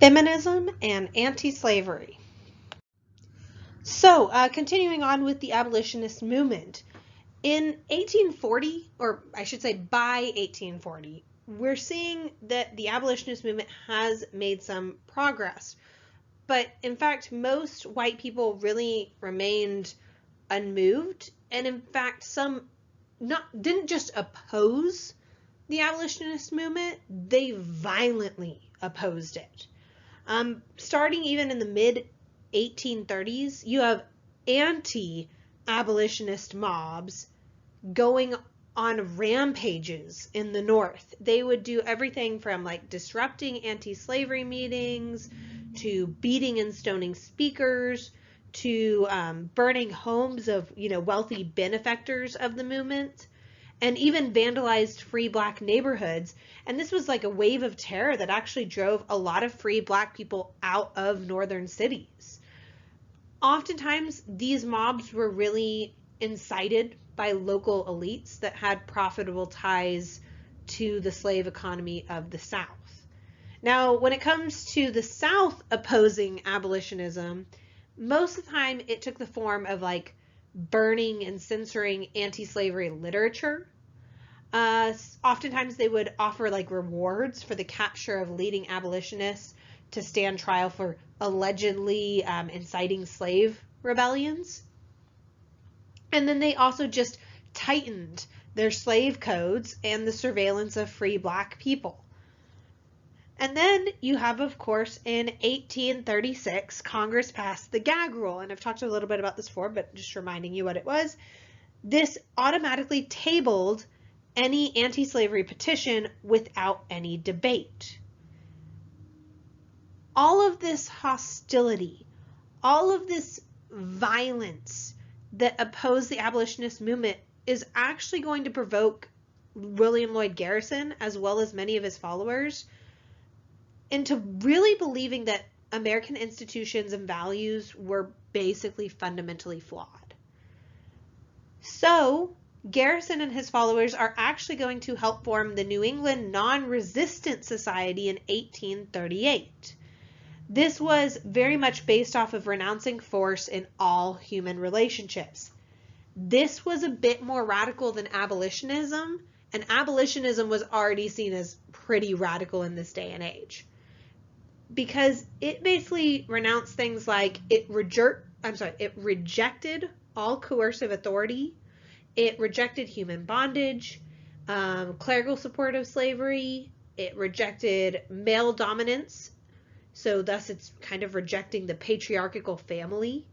Feminism and Anti-Slavery. So, continuing on with the abolitionist movement. In 1840, or I should say by 1840, we're seeing that the abolitionist movement has made some progress. But in fact, most white people really remained unmoved, and in fact, some didn't just oppose the abolitionist movement, they violently opposed it. Starting even in the mid 1830s, you have anti-abolitionist mobs going on rampages in the North. They would do everything from like disrupting anti-slavery meetings to beating and stoning speakers to burning homes of wealthy benefactors of the movement, and even vandalized free black neighborhoods. And this was like a wave of terror that actually drove a lot of free black people out of northern cities. Oftentimes, these mobs were really incited by local elites that had profitable ties to the slave economy of the South. Now, when it comes to the South opposing abolitionism, most of the time it took the form of like burning and censoring anti-slavery literature. Oftentimes they would offer like rewards for the capture of leading abolitionists to stand trial for allegedly inciting slave rebellions. And then they also just tightened their slave codes and the surveillance of free black people. And then you have, of course, in 1836, Congress passed the gag rule. And I've talked a little bit about this before, but just reminding you what it was. This automatically tabled any anti-slavery petition without any debate. All of this hostility, all of this violence that opposed the abolitionist movement is actually going to provoke William Lloyd Garrison, as well as many of his followers, into really believing that American institutions and values were basically fundamentally flawed. So Garrison and his followers are actually going to help form the New England Non-Resistant Society in 1838. This was very much based off of renouncing force in all human relationships. This was a bit more radical than abolitionism, and abolitionism was already seen as pretty radical in this day and age, because it basically renounced things like it rejected all coercive authority, it rejected human bondage, clerical support of slavery, it rejected male dominance, so thus it's kind of rejecting the patriarchal family.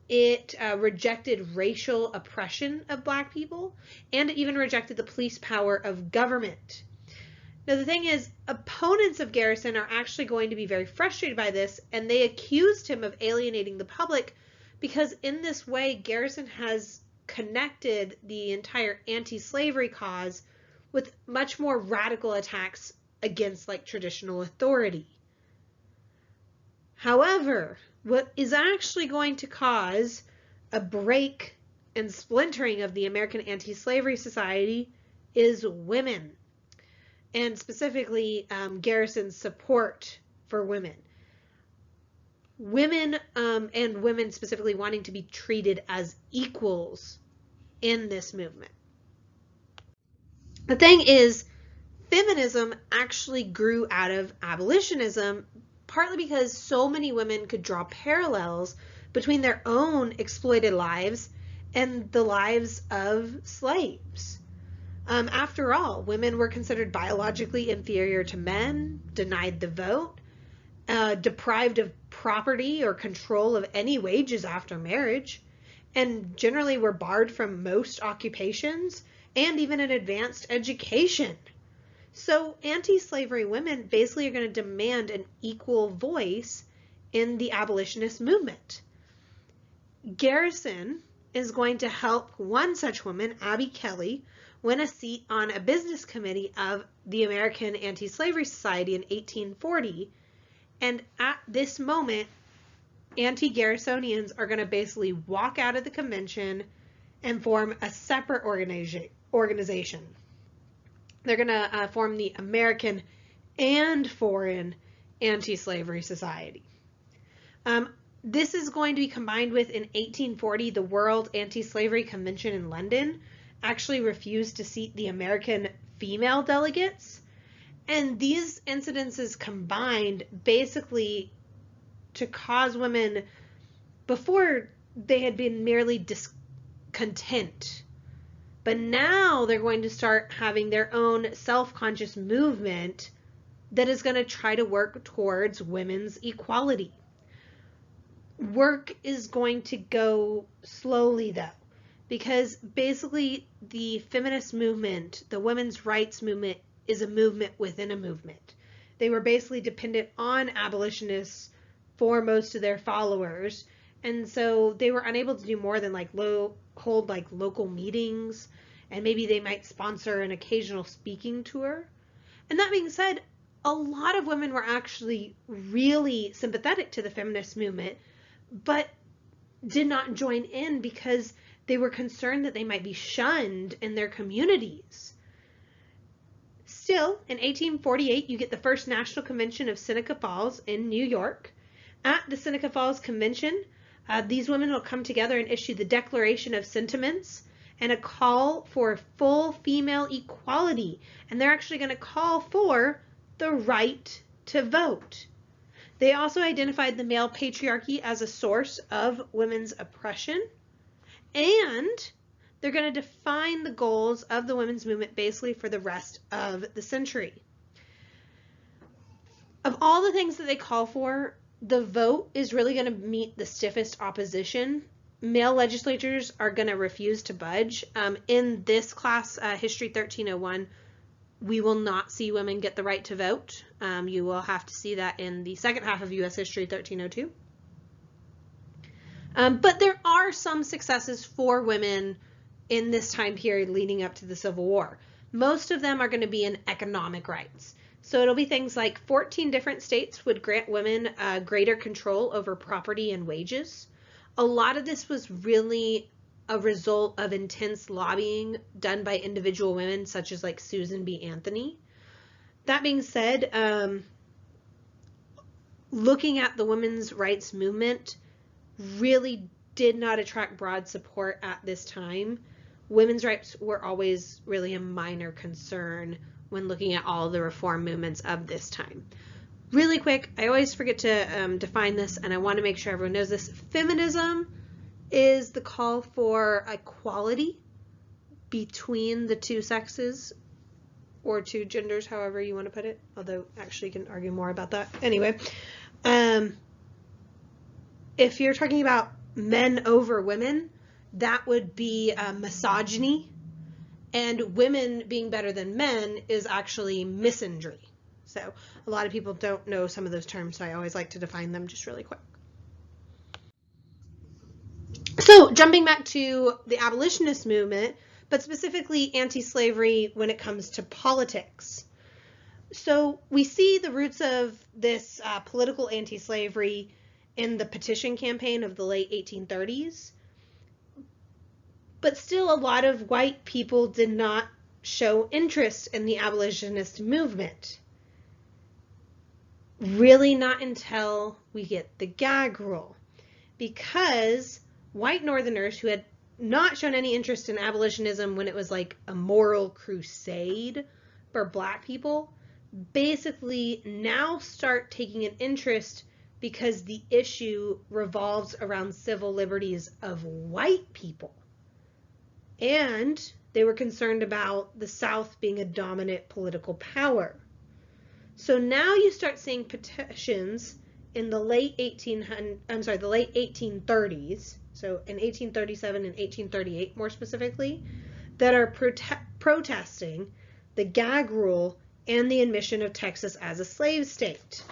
It rejected racial oppression of black people, and it even rejected the police power of government. Now the thing is, opponents of Garrison are actually going to be very frustrated by this, and they accused him of alienating the public because in this way Garrison has connected the entire anti-slavery cause with much more radical attacks against like traditional authority. However, what is actually going to cause a break and splintering of the American Anti-Slavery Society is women, and specifically Garrison's support for women. Women and women specifically wanting to be treated as equals in this movement. The thing is, feminism actually grew out of abolitionism, partly because so many women could draw parallels between their own exploited lives and the lives of slaves. After all, women were considered biologically inferior to men, denied the vote, deprived of property or control of any wages after marriage, and generally were barred from most occupations and even an advanced education. So anti-slavery women basically are going to demand an equal voice in the abolitionist movement. Garrison is going to help one such woman, Abby Kelly, win a seat on a business committee of the American Anti-Slavery Society in 1840. And at this moment, anti-Garrisonians are going to basically walk out of the convention and form a separate organization. They're going to form the American and Foreign anti-slavery society. This is going to be combined with, in 1840, the World Anti-Slavery Convention in London actually refused to seat the American female delegates. And these incidences combined basically to cause women, before they had been merely discontent, but now they're going to start having their own self-conscious movement that is going to try to work towards women's equality. Work is going to go slowly, though, because basically the feminist movement, the women's rights movement, is a movement within a movement. They were basically dependent on abolitionists for most of their followers, and so they were unable to do more than hold local meetings, and maybe they might sponsor an occasional speaking tour. And that being said, a lot of women were actually really sympathetic to the feminist movement, but did not join in because they were concerned that they might be shunned in their communities. Still, in 1848, you get the first National Convention of Seneca Falls in New York. At the Seneca Falls Convention, these women will come together and issue the Declaration of Sentiments and a call for full female equality. And they're actually going to call for the right to vote. They also identified the male patriarchy as a source of women's oppression, and they're going to define the goals of the women's movement basically for the rest of the century. Of all the things that they call for, the vote is really going to meet the stiffest opposition. Male legislators are going to refuse to budge. In this class, History 1301, we will not see women get the right to vote. You will have to see that in the second half of U.S. History 1302. But there are some successes for women in this time period leading up to the Civil War. Most of them are going to be in economic rights. So it'll be things like 14 different states would grant women greater control over property and wages. A lot of this was really a result of intense lobbying done by individual women, such as Susan B. Anthony. That being said, looking at the women's rights movement really did not attract broad support at this time. Women's rights were always really a minor concern when looking at all the reform movements of this time. Really quick, I always forget to define this, and I want to make sure everyone knows this. Feminism is the call for equality between the two sexes, or two genders, however you want to put it, although actually you can argue more about that. Anyway, if you're talking about men over women, that would be misogyny, and women being better than men is actually misandry. So a lot of people don't know some of those terms, so I always like to define them just really quick. So jumping back to the abolitionist movement, but specifically anti-slavery when it comes to politics. So we see the roots of this political anti-slavery in the petition campaign of the late 1830s. But still, a lot of white people did not show interest in the abolitionist movement. Really not until we get the gag rule, because white Northerners who had not shown any interest in abolitionism when it was like a moral crusade for Black people, basically now start taking an interest because the issue revolves around civil liberties of white people. And they were concerned about the South being a dominant political power. So now you start seeing petitions in the late 1830s, so in 1837 and 1838 more specifically, that are protesting the gag rule and the admission of Texas as a slave state.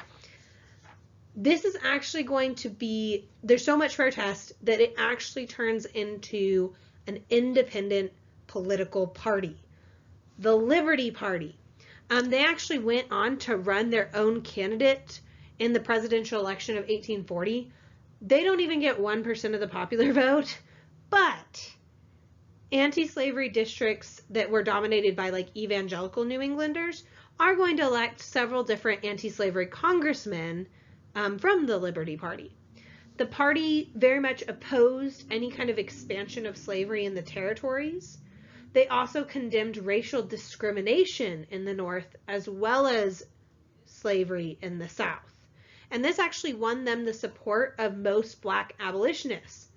This is actually going to be, there's so much protest that it actually turns into an independent political party, the Liberty Party. They actually went on to run their own candidate in the presidential election of 1840. They don't even get 1% of the popular vote, but anti-slavery districts that were dominated by like evangelical New Englanders are going to elect several different anti-slavery congressmen from the Liberty Party. The party very much opposed any kind of expansion of slavery in the territories. They also condemned racial discrimination in the North as well as slavery in the South. And this actually won them the support of most Black abolitionists.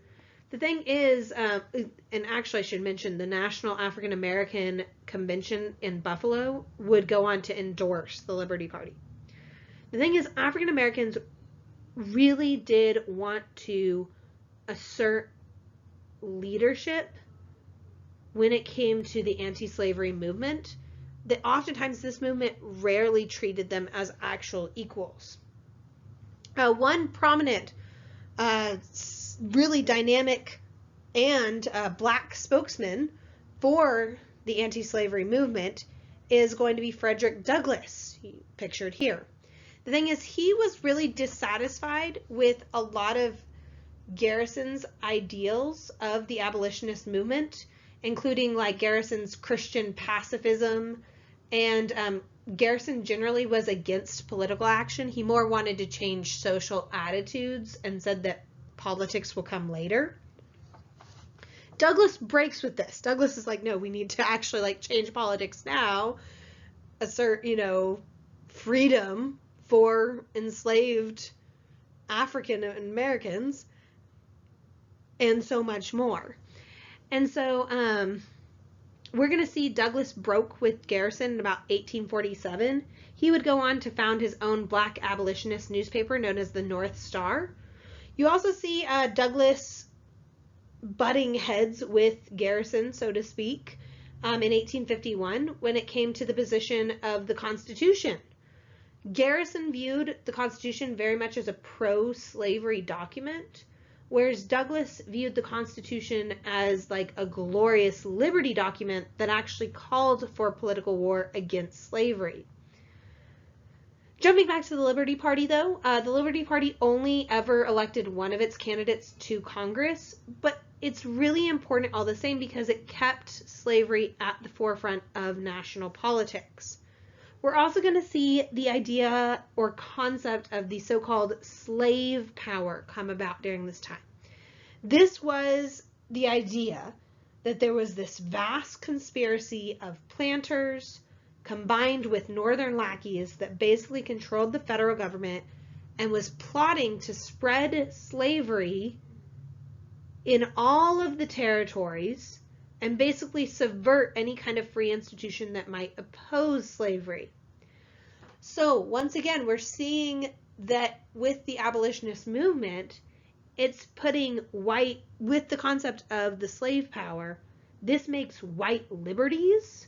The thing is, and actually I should mention, the National African American Convention in Buffalo would go on to endorse the Liberty Party. The thing is, African Americans really did want to assert leadership when it came to the anti-slavery movement. That oftentimes this movement rarely treated them as actual equals. One prominent, really dynamic and Black spokesman for the anti-slavery movement is going to be Frederick Douglass, pictured here. The thing is, he was really dissatisfied with a lot of Garrison's ideals of the abolitionist movement, including like Garrison's Christian pacifism, and Garrison generally was against political action. He more wanted to change social attitudes and said that politics will come later. Douglass breaks with this. Douglass is like, no, we need to actually like change politics now, assert, freedom for enslaved African Americans, and so much more. And so we're going to see Douglass broke with Garrison in about 1847. He would go on to found his own Black abolitionist newspaper known as the North Star. You also see Douglass butting heads with Garrison, so to speak, in 1851 when it came to the position of the Constitution. Garrison viewed the Constitution very much as a pro-slavery document, whereas Douglass viewed the Constitution as like a glorious liberty document that actually called for political war against slavery. Jumping back to the Liberty Party, though, the Liberty Party only ever elected one of its candidates to Congress, but it's really important all the same because it kept slavery at the forefront of national politics. We're also going to see the idea or concept of the so-called slave power come about during this time. This was the idea that there was this vast conspiracy of planters combined with northern lackeys that basically controlled the federal government and was plotting to spread slavery in all of the territories and basically subvert any kind of free institution that might oppose slavery. So once again, we're seeing that with the abolitionist movement, it's putting white, with the concept of the slave power, this makes white liberties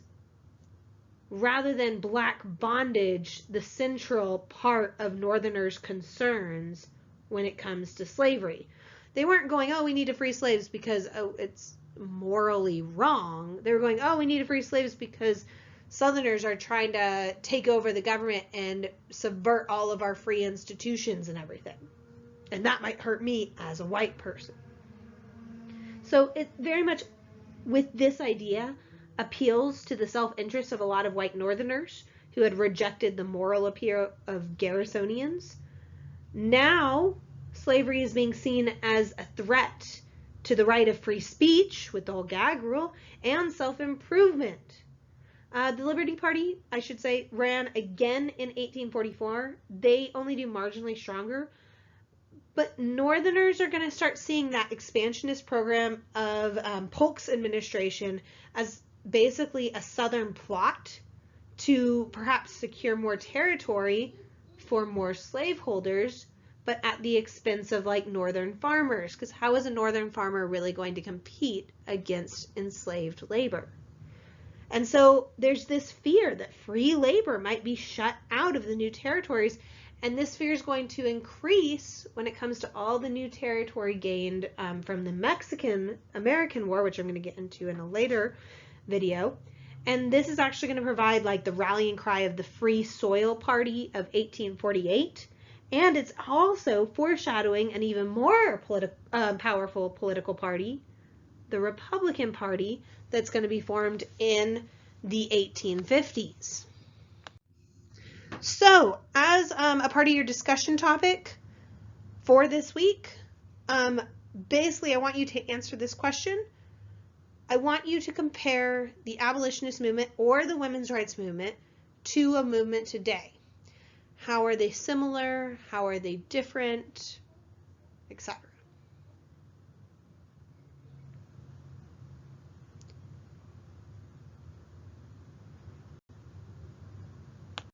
rather than Black bondage the central part of Northerners' concerns when it comes to slavery. They weren't going, oh, we need to free slaves because, oh, it's morally wrong. They were going, oh, we need to free slaves because Southerners are trying to take over the government and subvert all of our free institutions and everything. And that might hurt me as a white person. So it very much, with this idea, appeals to the self-interest of a lot of white Northerners who had rejected the moral appeal of Garrisonians. Now, slavery is being seen as a threat to the right of free speech with the whole gag rule and self-improvement. The Liberty Party, I should say, ran again in 1844. They only do marginally stronger, but Northerners are going to start seeing that expansionist program of Polk's administration as basically a Southern plot to perhaps secure more territory for more slaveholders, but at the expense of like Northern farmers, because how is a Northern farmer really going to compete against enslaved labor? And so there's this fear that free labor might be shut out of the new territories, and this fear is going to increase when it comes to all the new territory gained from the Mexican-American War, which I'm going to get into in a later video. And this is actually going to provide like the rallying cry of the Free Soil Party of 1848. And it's also foreshadowing an even more powerful political party, the Republican Party, that's going to be formed in the 1850s. So, as a part of your discussion topic for this week, basically I want you to answer this question. I want you to compare the abolitionist movement or the women's rights movement to a movement today. How are they similar? How are they different? Etc.